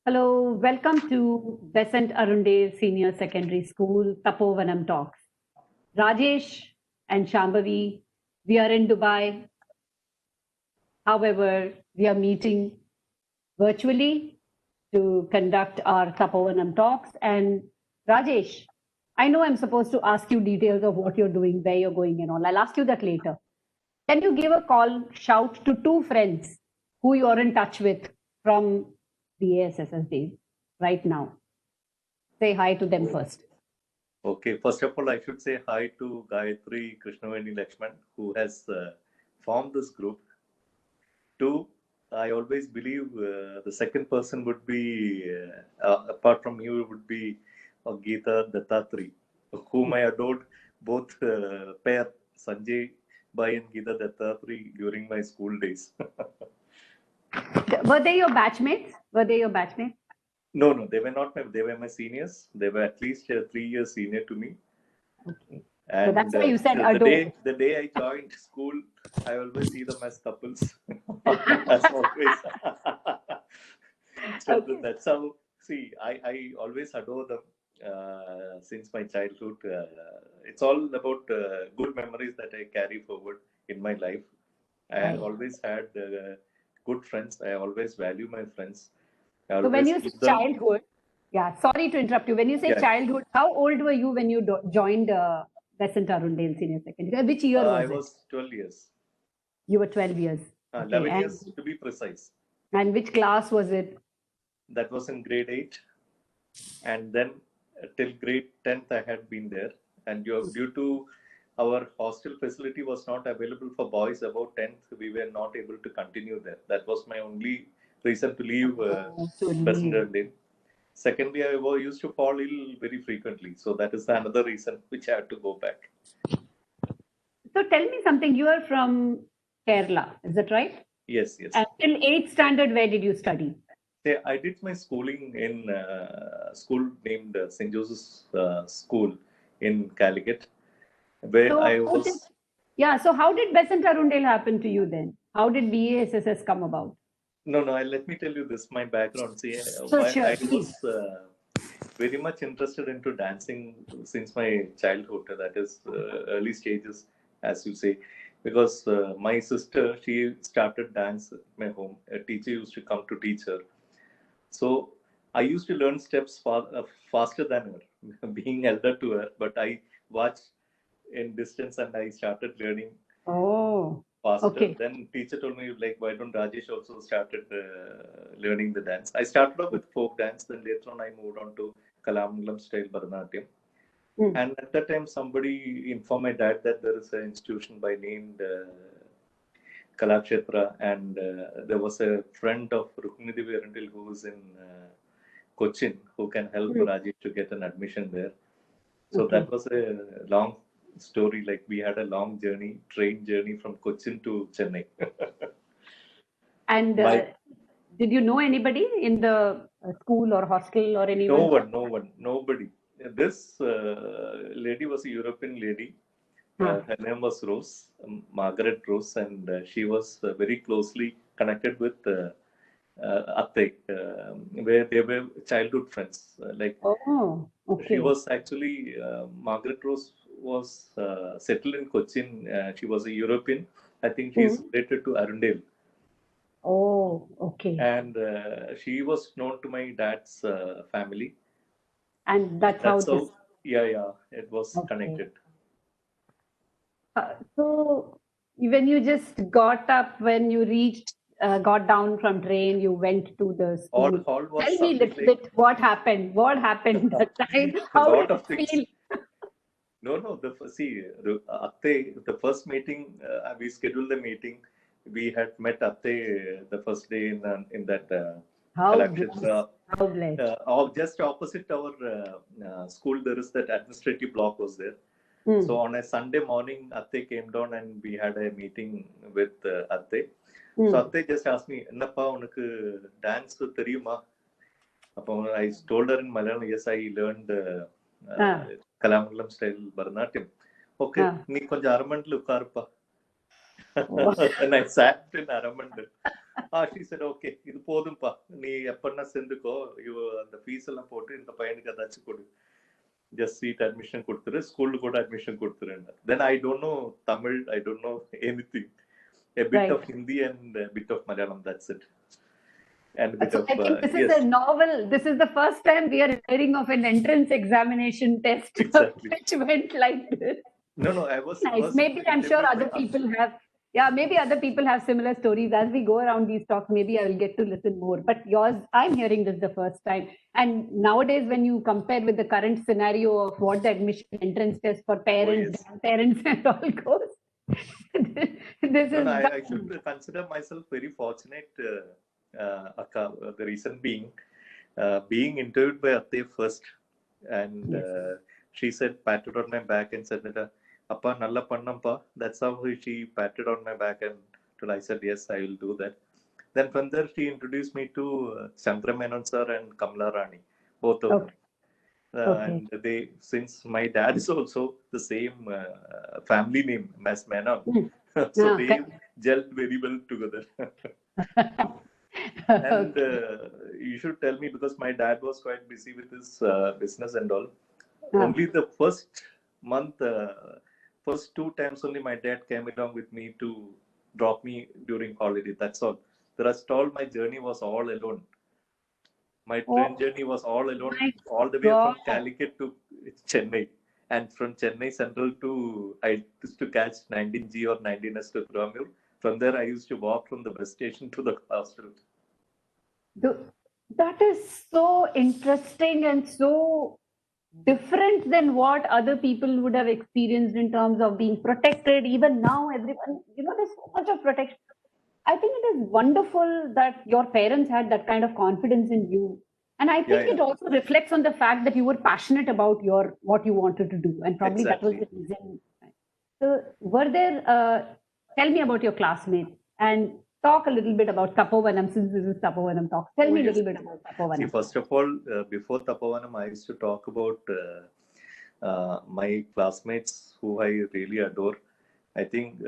Hello, welcome to Besant Arundale Senior Secondary School, Tapovanam Talks. Rajesh and Shambavi, we are in Dubai. However, we are meeting virtually to conduct our Tapovanam Talks. And Rajesh, I know I'm supposed to ask you details of what you're doing, where you're going, and all. I'll ask you that later. Can you give a call, shout to two friends who you're in touch with from the ASSS days right now? Say hi to them first. Okay, first of all, I should say hi to Gayatri Krishnaveni Lakshman, who has formed this group. Two, I always believe the second person would be, apart from you, would be Geeta Dattatri, whom I adored both pair, Sanjay Bhai and Geeta Dattatri, during my school days. Were they your batchmates? Were they your batchmates? No, they were not they were my seniors. They were at least 3 years senior to me. Okay. And So that's why you said the day I joined school, I always see them as couples. As always. So Okay. that's how, see, I always adore them since my childhood. It's all about good memories that I carry forward in my life. I have always had good friends. I always value my friends. So when you say childhood, yeah, sorry to interrupt you. When you say childhood, how old were you when you joined Besant Arundale Senior Secondary? Which year was it? I was 12 years. You were 12 years. 11 years to be precise. And which class was it? That was in grade 8. And then till grade 10th, I had been there. And due to our hostel facility was not available for boys above 10th, we were not able to continue there. That was my only reason to leave Besant Arundale. Secondly, I used to fall ill very frequently. So that is another reason which I had to go back. So tell me something. You are from Kerala, is that right? Yes. And till 8th standard, where did you study? I did my schooling in a school named St. Joseph's School in Calicut, where So I was. So how did Besant Arundale happen to you then? How did BASSS come about? No, let me tell you this, my background. See, Sure, I was very much interested into dancing since my childhood, that is early stages, as you say, because my sister, she started dance at my home. A teacher used to come to teach her. So I used to learn steps faster than her, being elder to her, but I watched in distance and I started learning faster. Okay. Then teacher told me, like, why don't Rajesh also started learning the dance? I started off with folk dance, then later on I moved on to Kalamangalam style Bharatanatyam. And at that time, somebody informed my dad that there is an institution by named Kalakshetra, and there was a friend of Rukmini Devi Arundale who was in Cochin who can help Rajesh to get an admission there. So that was a long story. Like, we had a long journey, train journey from Cochin to Chennai. And did you know anybody in the school or hostel or anyone? No one, nobody. This lady was a European lady. Her name was Rose, Margaret Rose, and she was very closely connected with Atte, where they were childhood friends. She was actually, Margaret Rose was settled in Cochin. She was a European. I think she's related to Arundale. Oh, okay. And she was known to my dad's family. And that's how it was connected. So when you just got up, when you got down from train, you went to the school. Tell me a little bit what happened. What happened that time? How did it feel? No. Atte, the first meeting, we scheduled the meeting. We had met Atte the first day in that How just opposite our school, there is that administrative block was there. So on a Sunday morning, Atte came down and we had a meeting with Atte. So Atte just asked me, "Ennappa, unakku dance theriyuma?" I told her in Malayalam, yes, I learned Kalamangalam style Bharatanatyam. Okay, nee konja aramandu ukkarpa. And I sat in Aramandu. She said, okay, இது போதும்பா, நீ எப்பன்னா சேர்ந்துக்கோ, அந்த fees எல்லாம் போட்டு இந்த பையனுக்கு ஏதாச்சும் கொடு, just seat admission கொடுத்துரு, ஸ்கூல்ல கூட admission கொடுத்துரு. Then I don't know Tamil, I don't know anything, a bit of Hindi and a bit of Malayalam, that's it. And a bit So of I think this is yes, a novel. This is the first time we are hearing of an entrance examination test exactly. which went like this. No, I was Nice. Maybe I'm sure other people have. Yeah, maybe other people have similar stories. As we go around these talks, maybe I will get to listen more. But yours, I'm hearing this the first time. And nowadays, when you compare with the current scenario of what the admission entrance test for parents, yes. grandparents, and all goes, this is. I should consider myself very fortunate, Akka, the reason being interviewed by Atte first, and Yes. she said, patted on my back and said that, Appa, nalla pannampa. That's how she patted on my back, and till I said, yes, I will do that. Then from there, she introduced me to Shankara Menon sir and Kamala Rani, both of them. Okay. And since my dad is also the same family name as Menon, so they gelled very well together. And you should tell me, because my dad was quite busy with his business and all. Only the first month, first 2 times only my dad came along with me to drop me during holiday. That's all. The rest all my journey was all alone. My train journey was all alone, all the way from Calicut to Chennai. And from Chennai Central I used to catch 19G or 19S to Gramur. From there, I used to walk from the bus station to the hostel. That is so interesting and so different than what other people would have experienced in terms of being protected. Even now, everyone, there's so much of protection. I think it is wonderful that your parents had that kind of confidence in you. And I think it also reflects on the fact that you were passionate about what you wanted to do. And probably that was the reason. So were there, tell me about your classmates and talk a little bit about Tapovanam, since this is Tapovanam talk. Tell me a little bit about Tapovanam. See, first of all, before Tapovanam, I used to talk about my classmates who I really adore. I think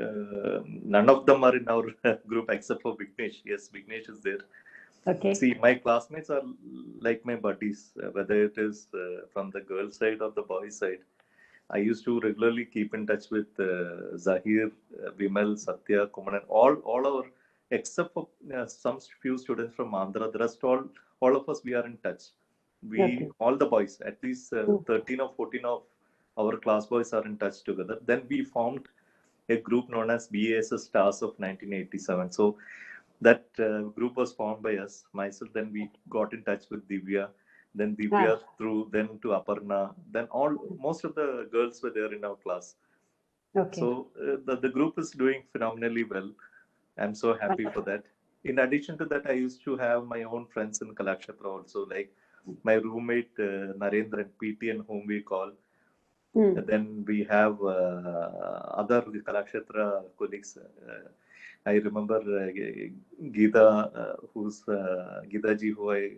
none of them are in our group except for Vignesh. Yes, Vignesh is there. Okay. See, my classmates are like my buddies, whether it is from the girl side or the boy side. I used to regularly keep in touch with Zahir, Vimal, Satya, Kumaran, all our, except for some few students from Andhra. The rest, all of us, we are in touch. All the boys, at least 13 or 14 of our class boys are in touch together. Then we formed a group known as BAS Stars of 1987. So that group was formed by us, myself. Then we got in touch with Divya. Then Divya then to Aparna. Then most of the girls were there in our class. Okay. So the group is doing phenomenally well. I'm so happy for that. In addition to that, I used to have my own friends in Kalakshetra also, like my roommate Narendran, PT, and whom we call. Then we have other Kalakshetra colleagues. I remember Geeta, who's Geeta ji, who I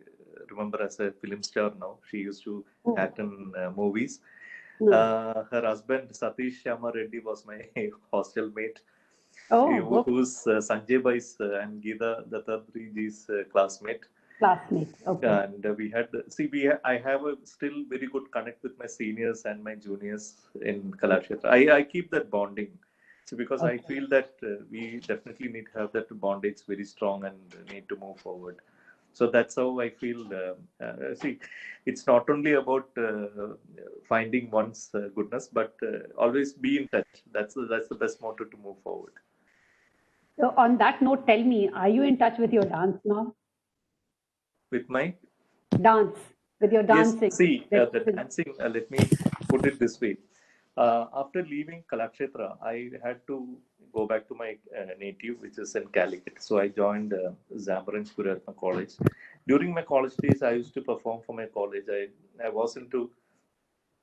remember as a film star now. She used to act in movies. Her husband Satish Shyama Reddy was my hostel mate. Who's Sanjay Bai's and Geeta Dattadri ji's classmate. Okay. And we had, I have a still very good connect with my seniors and my juniors in Kalakshetra. I keep that bonding. So because I feel that we definitely need to have that bondage very strong and need to move forward. So that's how I feel. See, it's not only about finding one's goodness, but always be in touch. That's the best motto to move forward. So on that note, tell me, are you in touch with your dance now? With my dance, with your dancing? Yes, see, the dancing, let me put it this way. After leaving Kalakshetra, I had to go back to my native, which is in Calicut. So I joined Zambaran Kuratma College. During my college days, I used to perform for my college. I was into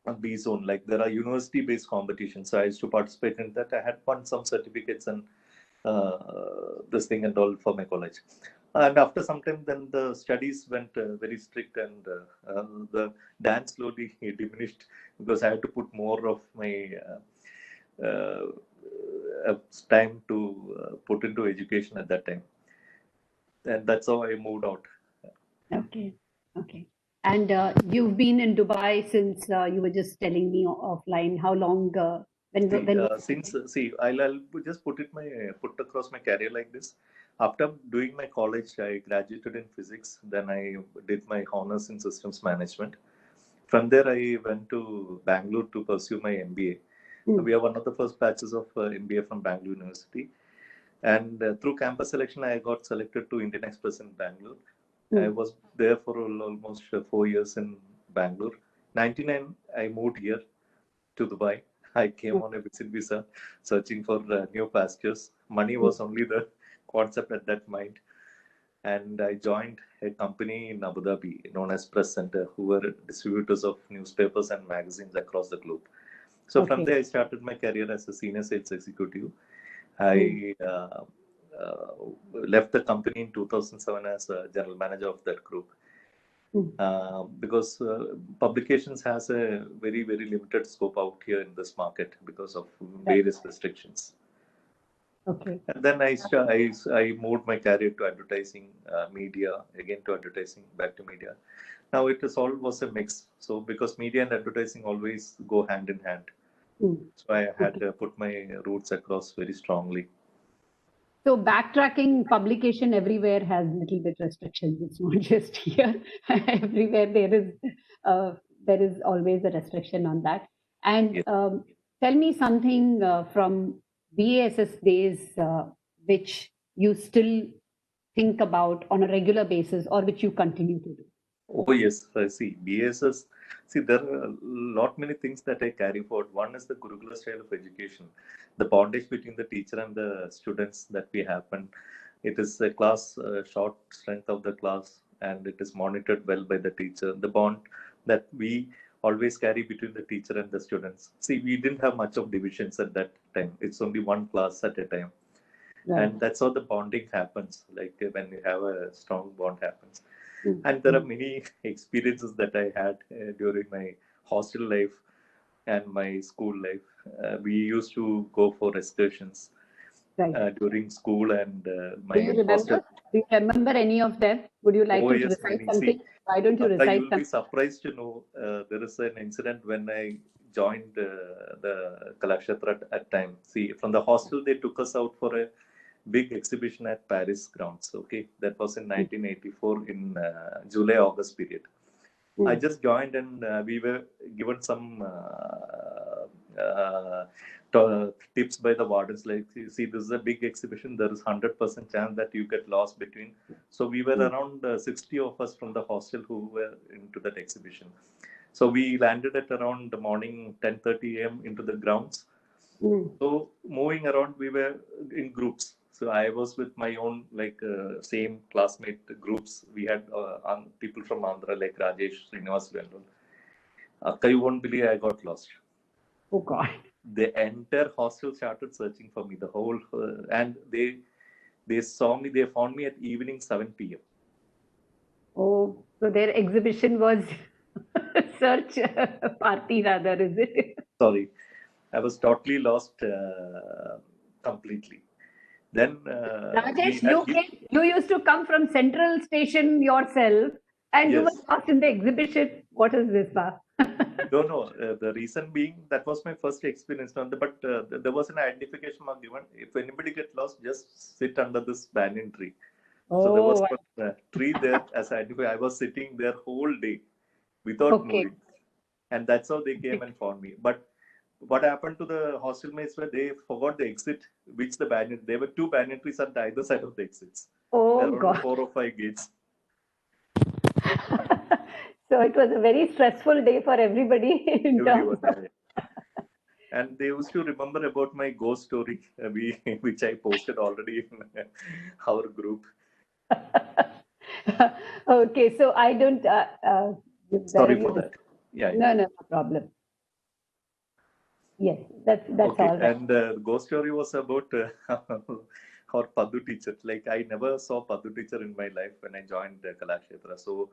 a B zone, like there are university-based competitions. So I used to participate in that. I had won some certificates and this thing and all for my college. And after some time, then the studies went very strict, and the dance slowly diminished because I had to put more of my time to put into education at that time. And that's how I moved out. Okay. Okay. And you've been in Dubai since you were just telling me offline. How long? When? I'll just put across my career like this. After doing my college, I graduated in physics. Then I did my honors in systems management. From there, I went to Bangalore to pursue my MBA. We are one of the first batches of MBA from Bangalore University. And through campus selection, I got selected to Indian Express in Bangalore. I was there for almost 4 years in Bangalore. 99, I moved here to Dubai. I came on a visit visa, searching for new pastures. Money was only the concept at that mind. And I joined a company in Abu Dhabi known as Press Center, who were distributors of newspapers and magazines across the globe. So from there, I started my career as a senior sales executive. I left the company in 2007 as a general manager of that group. Because publications has a very, very limited scope out here in this market because of various restrictions. Okay. And then I moved my career to advertising, media, again to advertising, back to media. Now it is all was a mix. So because media and advertising always go hand in hand. So I had to put my roots across very strongly. So backtracking, publication everywhere has little bit restrictions. It's not just here. Everywhere there is always a restriction on that. And tell me something from BASS days which you still think about on a regular basis or which you continue to do. Oh yes, I see. BSS. See, there are a lot many things that I carry forward. One is the Gurukula style of education, the bondage between the teacher and the students that we have. And it is a class, short strength of the class, and it is monitored well by the teacher. The bond that we always carry between the teacher and the students. See, we didn't have much of divisions at that time. It's only one class at a time. Right. And that's how the bonding happens, like when you have a strong bond happens. And there are many experiences that I had during my hostel life and my school life. We used to go for excursions during school and my hostel. Do you remember any of them? Would you like to recite something? Why don't you recite something? You will be surprised to know there is an incident when I joined the Kalakshetra at time. See, from the hostel, they took us out for a big exhibition at Paris grounds. Okay, that was in 1984 in July-August period. I just joined and we were given some tips by the wardens, like, see, this is a big exhibition. There is 100% chance that you get lost between. So we were around 60 of us from the hostel who were into that exhibition. So we landed at around the morning 10:30 a.m. into the grounds. So moving around, we were in groups. So I was with my own same classmate groups. We had people from Andhra like Rajesh, Ravi Menon. You won't believe I got lost. Oh God! The entire hostel started searching for me. The whole and they saw me. They found me at evening 7 p.m. Oh, so their exhibition was search party rather, is it? Sorry, I was totally lost completely. Then Rajesh, you used to come from Central Station yourself, and you were lost in the exhibition. What is this, Pa? No. The reason being that was my first experience. But there was an identification mark given. If anybody get lost, just sit under this banyan tree. So there was a tree there as identified. I was sitting there whole day without moving, and that's how they came and found me. But what happened to the hostel mates were they forgot the exit, which the banyan. There were two banyan trees on either side of the exits. Oh there God! 4 or 5 gates. So it was a very stressful day for everybody. And they used to remember about my ghost story, which I posted already in our group. Okay, so I don't. Sorry for that. Yeah. No problem. Yes, that's okay. all right. And the ghost story was about our Padu teacher. Like, I never saw Padu teacher in my life when I joined Kalakshetra. So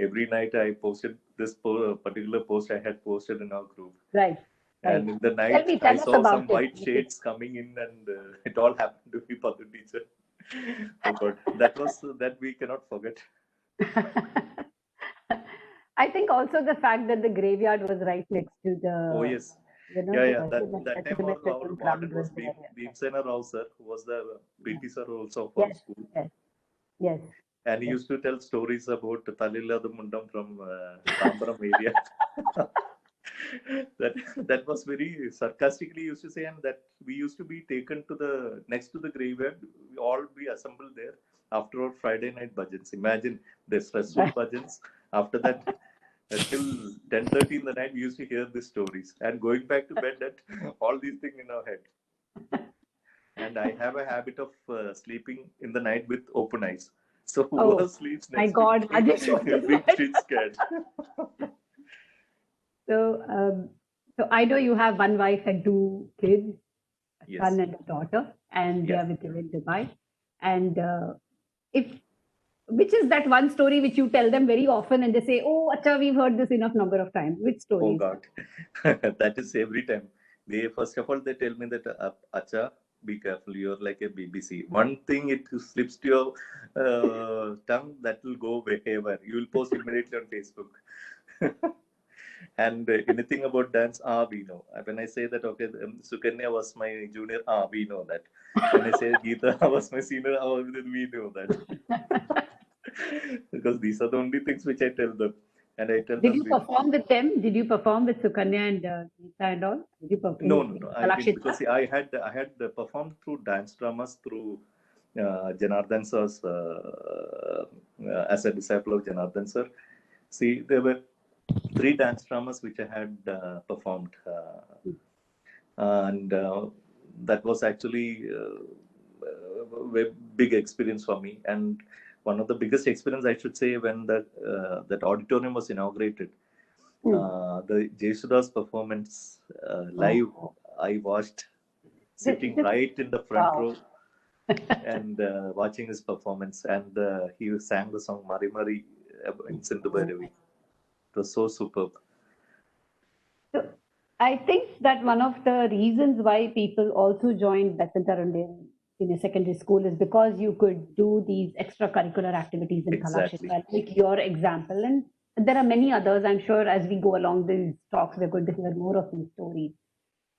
every night I posted this particular post I had posted in our group. Right. And in the night, I saw some white shades coming in, and it all happened to be Padu teacher. Oh God, that we cannot forget. I think also the fact that the graveyard was right next to Oh the, yes, yeah. That time our cemetery ground warden was was there. Bhimsena Rao sir, who was the Yeah. PT sir also of our Yes, school, yes, yes, and he yes. used to tell stories about Taliladu Mundam from Tambaram area. that that was very sarcastically used to say, and that we used to be taken to the next to the graveyard. We all be assembled there after our Friday night bhajans. Imagine the stressful bhajans. After that, till 10:30 in the night, we used to hear these stories and going back to bed at all these things in our head. And I have a habit of sleeping in the night with open eyes. So whoever Oh sleeps my next to God, me Rajesh was the being one. shit scared. So, so I know you have one wife and two kids, a Yes. son and a daughter, and they Yeah. are with you in Dubai. And if which is that one story which you tell them very often, and they say, "Oh, acha, we've heard this enough number of times." Which Oh story is God, that is every time. They first of all they tell me that Acha, be careful. You're like a BBC. One thing it slips to your tongue that will go haywire. You will post immediately on Facebook. And anything about dance, we know. When I say that, okay, Sukanya was my junior, we know that. When I say Geeta was my senior, we know that. Because these are the only things which I tell them. And I tell Did them, you perform with them? Did you perform with Sukanya and Geeta and all? Did you no, perform no, no. in I didn't because Kalakshetra? see, I had performed through dance dramas through Janardhan sir's as a disciple of Janardhan sir. See, there were three dance dramas which I had performed, and that was actually a big experience for me. And one of the biggest experience, I should say, when that auditorium was inaugurated, Hmm. the Jesudas performance live, Oh, I watched this, sitting this, right in the front wow. row and watching his performance. And he sang the song Mari Mari in Sindhu Bhairavi. It was so superb. So I think that one of the reasons why people also joined Besant Arundale in a secondary school is because you could do these extracurricular activities in Exactly. Kalakshetra, like your example. And there are many others. I'm sure as we go along these talks, we're going to hear more of these stories.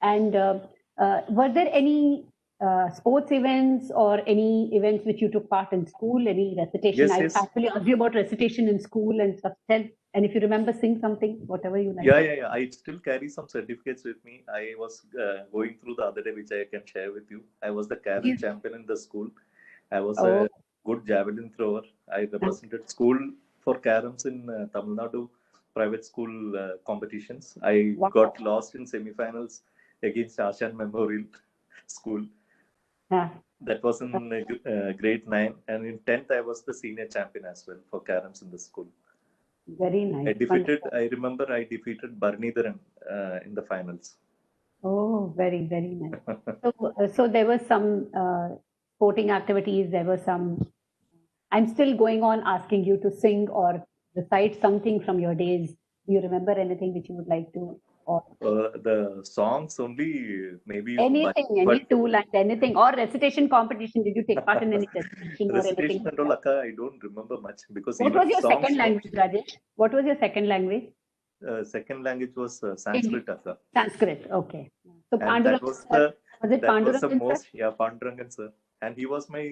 And were there any sports events or any events which you took part in school? Any recitation? Yes, I yes. actually asked you about recitation in school and stuff. And if you remember, sing something, whatever you like. Yeah. I still carry some certificates with me. I was going through the other day, which I can share with you. I was the carol Please. champion in the school. I was Oh, a good javelin thrower. I represented school for caroms in Tamil Nadu private school competitions. I wow. got lost in semifinals against Ashan Memorial School. Yeah, That was in grade 9. And in 10th, I was the senior champion as well for caroms in the school. very nice. Wonderful. I remember I defeated Barnidharan in the finals. Oh, very, very nice. So there was some sporting activities. There was some. I'm still going on asking you to sing or recite something from your days. Do you remember anything which you would like to, or The songs only maybe, anything, any but two lines, anything, or recitation competition? Did you take part in any recitation or anything recitation like and all, that? Akka, I don't remember much because What even was your songs, second no. language, Rajesh? What was your second language? Second language was English. Sanskrit, Akka. Sanskrit. Okay. So And Pandurangan sir, was it that was the Pandurangan sir? most, yeah, Pandurangan sir. And he was my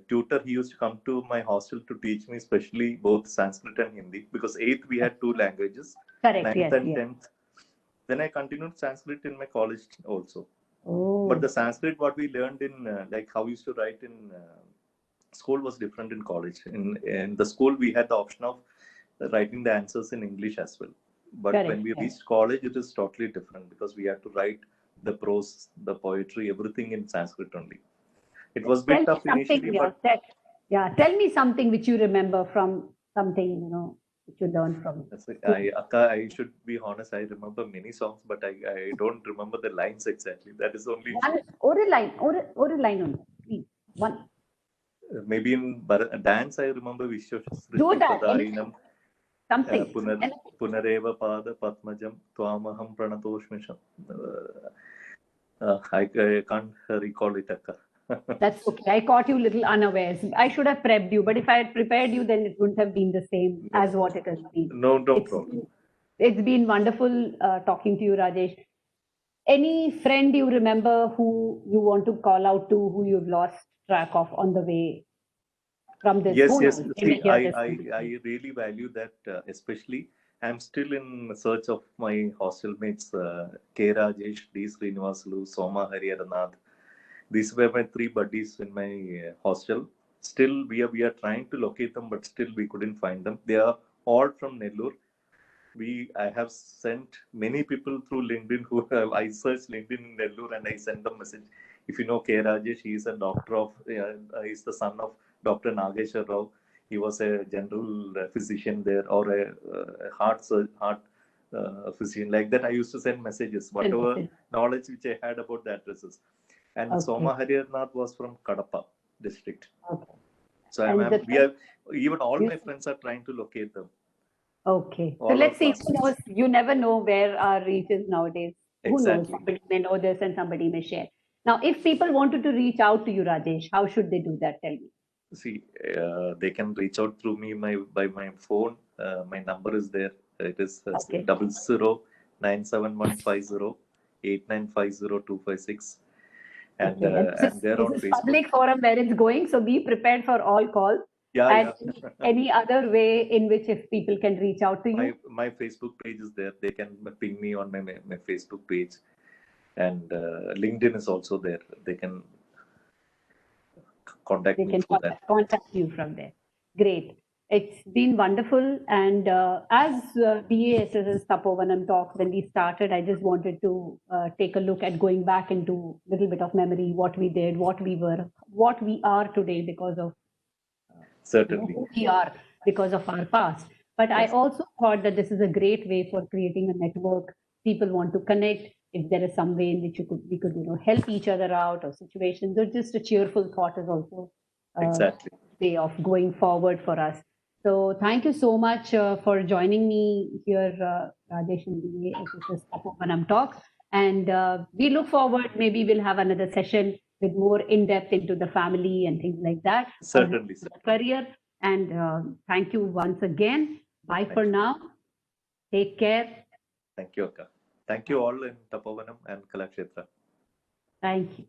tutor. He used to come to my hostel to teach me, especially both Sanskrit and Hindi, because eighth we had two languages, Correct. ninth Yes. and Yes. 10th. Then I continued Sanskrit in my college also. But Oh, the Sanskrit, what we learned in, like how we used to write in school was different in college. In the school, we had the option of writing the answers in English as well. But when correct. we Yes. reached college, it is totally different because we had to write the prose, the poetry, everything in Sanskrit only. It was a Tell bit me tough initially, something. Yeah. but Tell me something which you remember from something which you learned from school. Akka, I should be honest, I remember many songs, but I don't remember the lines exactly. That is the only issue. One or a line only, please. One. Maybe in dance, I remember Vishwa Do Srishti that. Anything. Pradayinam Something. Punareva Pada Padmajam Twamaham Pranatoshmisham. I can't recall it, Akka. That's okay. I caught you little unawares. I should have prepped you, but if I had prepared you, then it wouldn't have been the same as what it has been. No It's problem. it's been wonderful talking to you, Rajesh. Any friend you remember who you want to call out to, who you've lost track of on the way from this? Yes, Who yes. knows? They may See, hear this. I really value that, especially. I'm still in search of my hostel mates, K. Rajesh, D. Srinivasulu, Soma Hariyaranath. These were my three buddies in my hostel. Still, we are trying to locate them, but still we couldn't find them. They are all from Nellore. I have sent many people through LinkedIn who have, I searched LinkedIn in Nellore and I sent them message. If you know K. Rajesh, he is a doctor of, he's the son of Dr. Nageshwar Rao. He was a general physician there, or a heart physician. Like that, I used to send messages, whatever knowledge which I had about the addresses. And Soma Hariyarnath was from Kadapa district. Okay. So even all my friends are trying to locate them. Okay. So All let's see. our Who knows? You never know where our reach is nowadays. Who knows? Exactly. Somebody may know this and somebody may share. Now, if people wanted to reach out to you, Rajesh, how should they do that? Tell me. See, they can reach out through me by my phone. My number is there. It is Okay. 00971508950256, and Okay. I'm there on This is Facebook. public forum where it's going, so be prepared for all calls. Yeah, and yeah. any other way in which if people can reach out to you? My Facebook page is there. They can ping me on my Facebook page, and LinkedIn is also there. They can contact They me can through that. contact you from there. Great. It's been wonderful. And as BASS's Tapovanam talks, when we started, I just wanted to take a look at going back into a little bit of memory, what we did, what we were, what we are today because of Certainly. who we are because of our past. But I also thought that this is a great way for creating a network. People want to connect. If there is some way in which we could help each other out, or situations, or just a cheerful thought is also Exactly. way of going forward for us. So thank you so much for joining me here, Rajesh and DA, at this Tapovanam talk. And we look forward. Maybe we'll have another session with more in depth into the family and things like that. Certainly. Career. And thank you once again. Bye for now. Take care. Thank you, Akka. Thank you all in Tapovanam and Kalakshetra. Thank you.